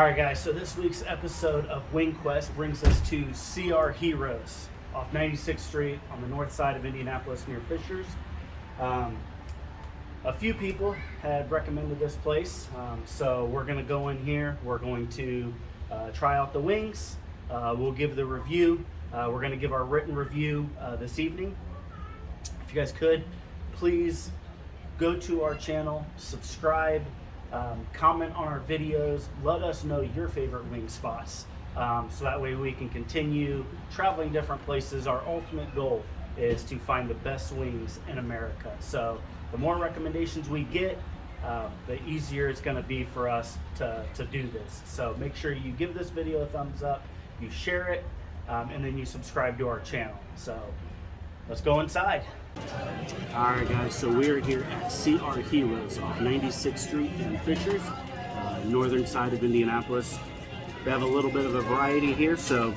Alright guys, so this week's episode of Wing Quest brings us to CR Heroes off 96th Street on the north side of Indianapolis near Fishers. A few people had recommended this place, so we're going to go in here. We're going to try out the wings. We'll give the review. We're going to give our written review this evening. If you guys could, please go to our channel, subscribe, comment on our videos, let us know your favorite wing spots, so that way we can continue traveling different places. Our ultimate goal is to find the best wings in America. So the more recommendations we get, the easier it's going to be for us to do this. So make sure you give this video a thumbs up, you share it, and then you subscribe to our channel. So let's go inside. Alright guys, so we're here at CR Heroes off 96th Street in Fishers, northern side of Indianapolis. We have a little bit of a variety here, so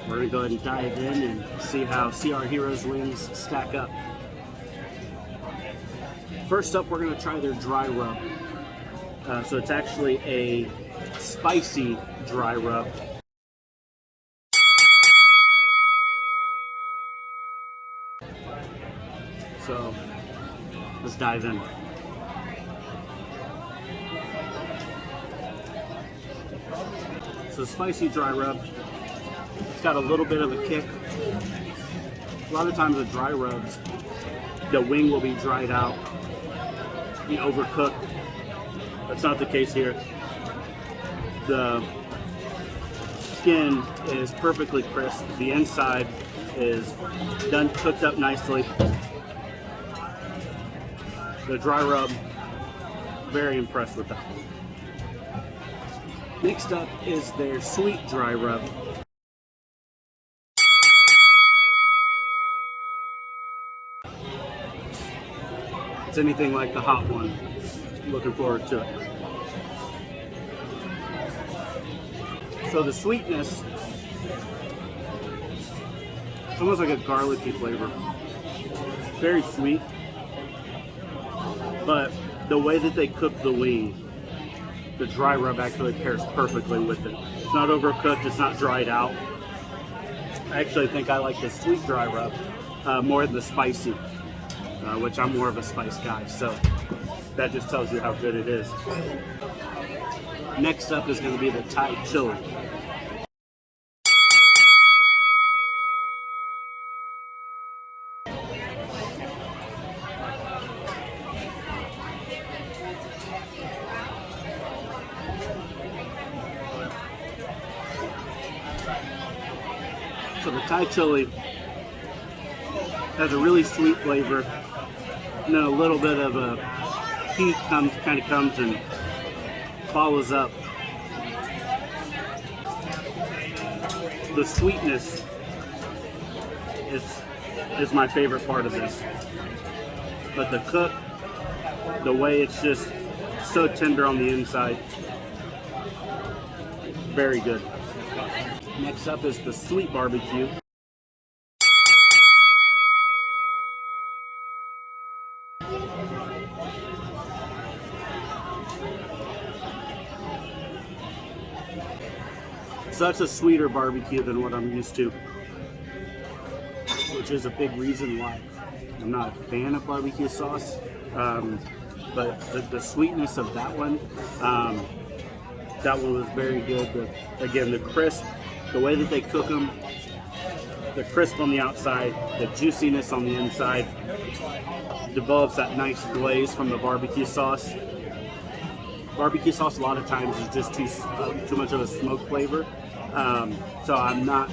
we're going to go ahead and dive in and see how CR Heroes wings stack up. First up, we're going to try their dry rub. So it's actually a spicy dry rub. So let's dive in. So spicy dry rub, it's got a little bit of a kick. A lot of times with dry rubs, the wing will be dried out, be overcooked. That's not the case here. The skin is perfectly crisp. The inside is done, cooked up nicely. The dry rub, very impressed with that. Next up is their sweet dry rub. It's anything like the hot one. Looking forward to it. So the sweetness, it's almost like a garlicky flavor. Very sweet. But the way that they cook the wing, the dry rub actually pairs perfectly with it. It's not overcooked, it's not dried out. I actually think I like the sweet dry rub more than the spicy, which I'm more of a spice guy, so that just tells you how good it is. Next up is going to be the Thai chili. So the Thai chili has a really sweet flavor, and then a little bit of a heat kind of comes and follows up. The sweetness is my favorite part of this, but the cook, the way it's just so tender on the inside, very good. Next up is the sweet barbecue. So that's a sweeter barbecue than what I'm used to, which is a big reason why I'm not a fan of barbecue sauce. But the sweetness of that one was very good. Again, the crisp, the way that they cook them, the crisp on the outside, the juiciness on the inside, develops that nice glaze from the barbecue sauce. Barbecue sauce a lot of times is just too much of a smoke flavor, so I'm not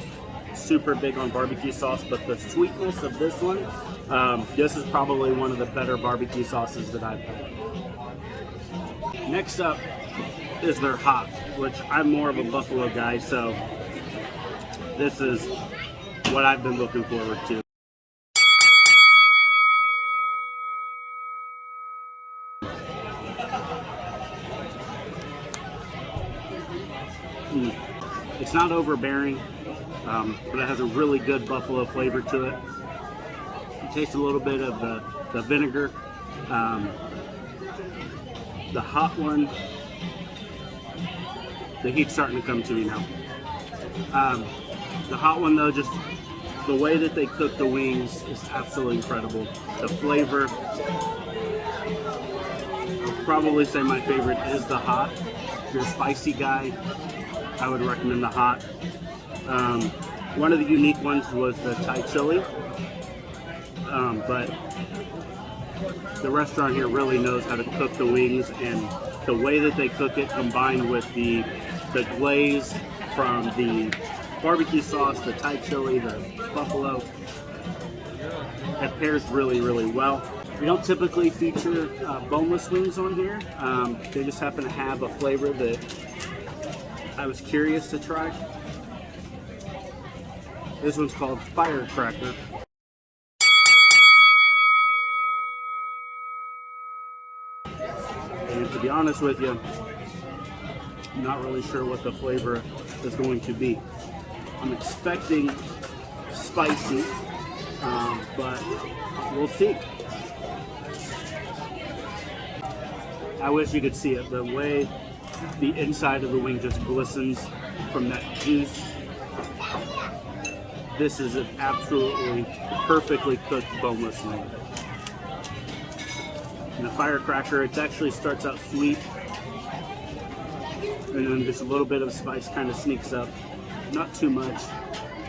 super big on barbecue sauce, but the sweetness of this one, this is probably one of the better barbecue sauces that I've had. Next up is their hot, which I'm more of a buffalo guy, so this is what I've been looking forward to. It's not overbearing, but it has a really good buffalo flavor to it. You taste a little bit of the vinegar. The hot one The heat's starting to come to me now. The hot one though, just the way that they cook the wings is absolutely incredible. The flavor, I'll probably say my favorite is the hot. If you're a spicy guy, I would recommend the hot. One of the unique ones was the Thai chili, but the restaurant here really knows how to cook the wings, and the way that they cook it combined with the glaze from the barbecue sauce, the Thai chili, the buffalo, it pairs really, really well. We don't typically feature boneless wings on here. They just happen to have a flavor that I was curious to try. This one's called FIRECRACKER. And to be honest with you, I'm not really sure what the flavor is going to be. I'm expecting spicy, but we'll see. I wish you could see it. The way the inside of the wing just glistens from that juice. This is an absolutely perfectly cooked boneless wing. And the FIRECRACKER, it actually starts out sweet, and then just a little bit of spice kind of sneaks up. Not too much.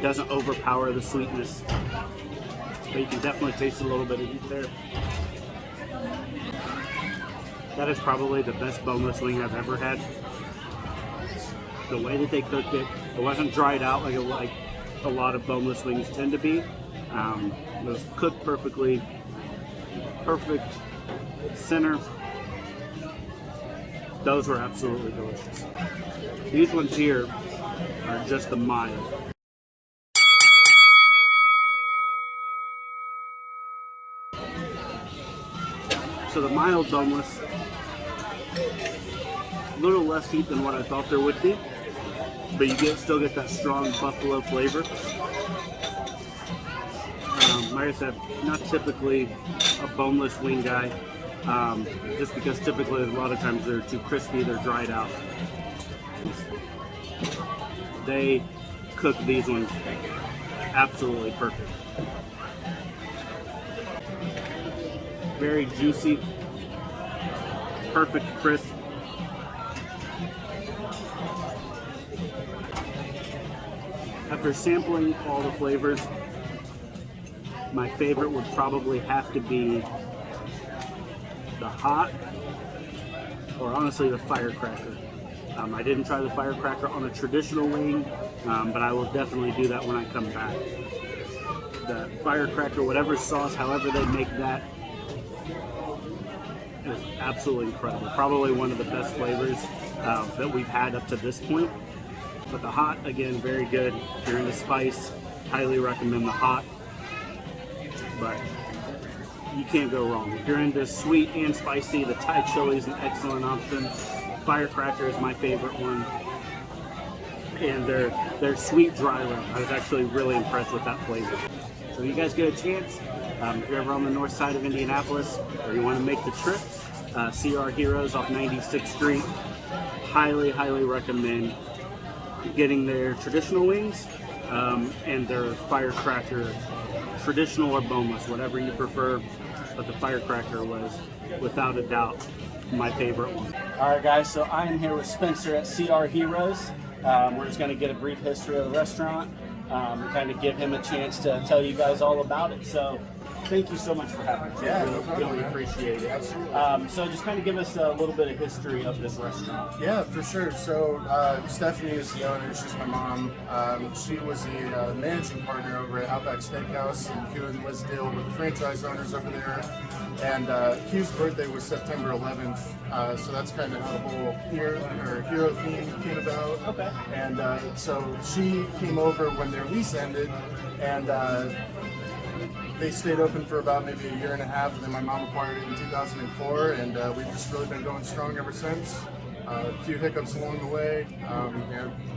Doesn't overpower the sweetness, but you can definitely taste a little bit of heat there. That is probably the best boneless wing I've ever had. The way that they cooked it, it wasn't dried out like a lot of boneless wings tend to be. It was cooked perfectly, perfect center. Those were absolutely delicious. These ones here are just the mild. So the mild boneless, a little less heat than what I thought there would be, but you still get that strong buffalo flavor. Like I said, not typically a boneless wing guy, just because typically a lot of times they're too crispy, they're dried out. They cook these ones absolutely perfect. Very juicy, perfect crisp. After sampling all the flavors, my favorite would probably have to be the hot, or honestly the FIRECRACKER. I didn't try the FIRECRACKER on a traditional wing, but I will definitely do that when I come back. The FIRECRACKER, whatever sauce, however they make that, is absolutely incredible. Probably one of the best flavors that we've had up to this point. But the hot, again, very good. If you're into spice, highly recommend the hot. But you can't go wrong. If you're into sweet and spicy, the Thai chili is an excellent option. FIRECRACKER is my favorite one. And their sweet dry rub, I was actually really impressed with that flavor. So you guys get a chance, if you're ever on the north side of Indianapolis, or you want to make the trip, CR Heroes off 96th Street, highly, highly recommend getting their traditional wings and their FIRECRACKER, traditional or boneless, whatever you prefer. But the FIRECRACKER was, without a doubt, my favorite one. All right, guys, so I am here with Spencer at CR Heroes. We're just going to get a brief history of the restaurant and kind of give him a chance to tell you guys all about it. So thank you so much for having us. Yeah, really appreciate it. Absolutely. So just kind of give us a little bit of history of this restaurant. Yeah, for sure. So Stephanie is the owner. She's my mom. She was the managing partner over at Outback Steakhouse, and Hugh and Liz deal with the franchise owners over there. And Hugh's birthday was September 11th, so that's kind of how the whole hero theme came about. Okay. And so she came over when their lease ended, and they stayed open for about maybe a year and a half, and then my mom acquired it in 2004, and we've just really been going strong ever since. A few hiccups along the way,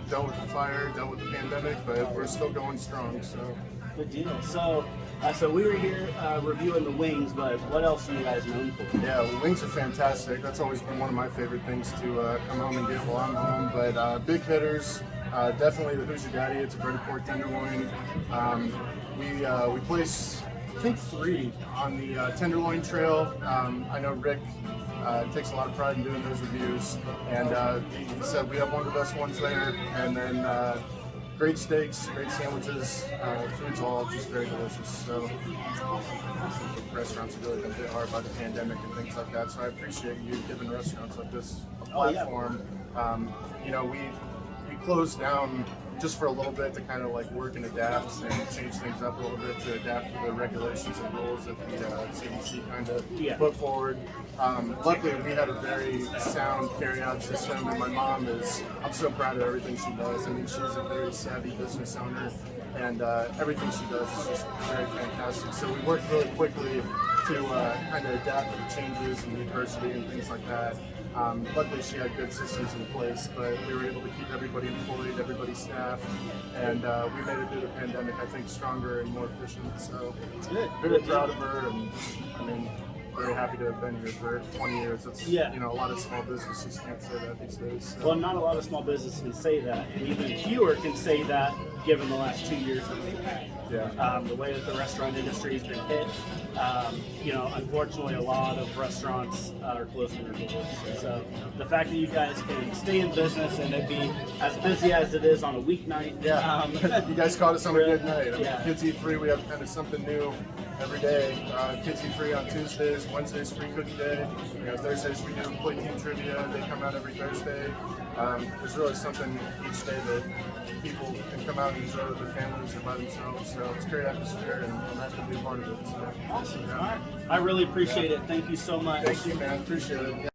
dealt with the fire, dealt with the pandemic, but we're still going strong. So Good deal. So we were here reviewing the wings, but what else are you guys known for? Yeah, well, wings are fantastic. That's always been one of my favorite things to come home and get while I'm home. But big hitters, definitely the Who's Your Daddy. It's a breaded pork tenderloin. We place, I think, 3 on the tenderloin trail. I know Rick takes a lot of pride in doing those reviews, and he said we have one of the best ones there. And then great steaks, great sandwiches, food's all just very delicious. So restaurants have really been hit hard by the pandemic and things like that. So I appreciate you giving restaurants like this a platform. You know, we closed down just for a little bit to kind of like work and adapt and change things up a little bit to adapt to the regulations and rules that the CDC kind of put forward. Luckily, we had a very sound carry-out system, and my mom I'm so proud of everything she does. I mean, she's a very savvy business owner, and everything she does is just very fantastic. So we worked really quickly to kind of adapt to the changes and the adversity and things like that. Luckily, she had good systems in place, but we were able to keep everybody employed, everybody staffed, and we made it through the pandemic, I think, stronger and more efficient. So very proud of her, and I mean, very happy to have been here for 20 years. It's, you know, a lot of small businesses can't say that these days. So. Well, not a lot of small businesses can say that, and even fewer can say that given the last 2 years that we've had. The way that the restaurant industry has been hit, you know, unfortunately, a lot of restaurants are closing their doors. So the fact that you guys can stay in business and it be as busy as it is on a weeknight. You guys caught us on a good night. I mean, Kids Eat Free, we have kind of something new every day. Kids Eat Free on Tuesdays, Wednesdays free cookie day. You know, Thursdays we do play team trivia. They come out every Thursday. There's really something each day that people can come out and enjoy with their families or by themselves. So it's a great atmosphere, and I'm happy to be a part of it. So. Awesome. All right. I really appreciate it. Thank you so much. Thank you, man. Appreciate it.